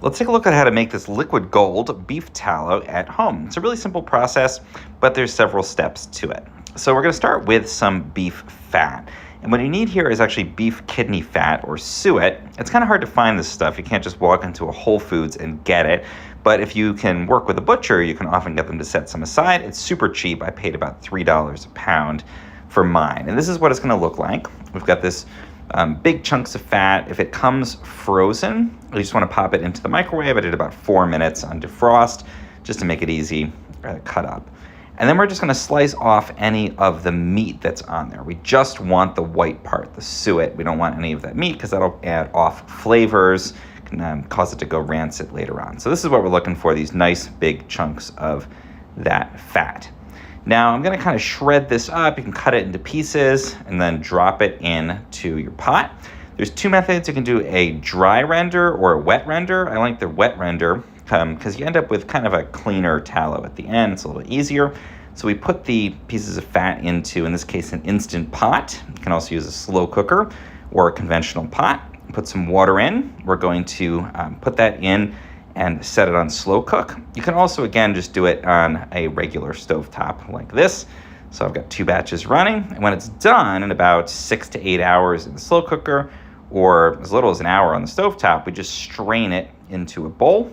Let's take a look at how to make this liquid gold beef tallow at home. It's a really simple process, but there's several steps to it. So we're going to start with some beef fat. And what you need here is actually beef kidney fat, or suet. It's kind of hard to find this stuff. You can't just walk into a Whole Foods and get it. But if you can work with a butcher, you can often get them to set some aside. It's super cheap. I paid about $3 a pound for mine. And this is what it's going to look like. We've got this big chunks of fat. If it comes frozen, you just want to pop it into the microwave. I did about 4 minutes on defrost just to make it easy to cut up. And then we're just going to slice off any of the meat that's on there. We just want the white part, the suet. We don't want any of that meat because that'll add off flavors, can cause it to go rancid later on. So this is what we're looking for, these nice big chunks of that fat. Now I'm going to kind of shred this up. You can cut it into pieces and then drop it into your pot. There's two methods. You can do a dry render or a wet render. I like the wet render because you end up with kind of a cleaner tallow at the end. It's a little easier. So we put the pieces of fat into, in this case, an Instant Pot. You can also use a slow cooker or a conventional pot. Put some water in. We're going to put that in and set it on slow cook. You can also, again, just do it on a regular stovetop like this. So I've got 2 batches running. And when it's done in about 6 to 8 hours in the slow cooker, or as little as an hour on the stovetop, we just strain it into a bowl,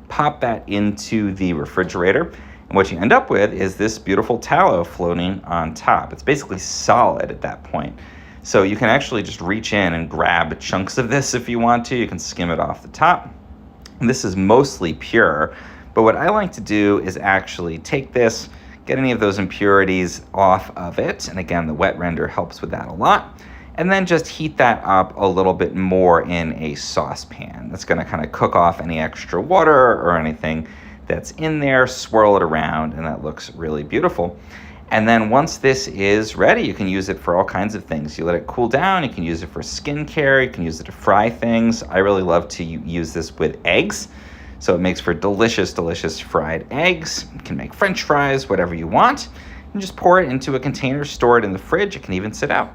pop that into the refrigerator, and what you end up with is this beautiful tallow floating on top. It's basically solid at that point. So you can actually just reach in and grab chunks of this if you want to. You can skim it off the top. And this is mostly pure, but what I like to do is actually take this, get any of those impurities off of it, and again, the wet render helps with that a lot, and then just heat that up a little bit more in a saucepan. That's gonna kind of cook off any extra water or anything that's in there, swirl it around, and that looks really beautiful. And then once this is ready, you can use it for all kinds of things. You let it cool down, you can use it for skincare, you can use it to fry things. I really love to use this with eggs. So it makes for delicious, delicious fried eggs. You can make French fries, whatever you want. And just pour it into a container, store it in the fridge. It can even sit out.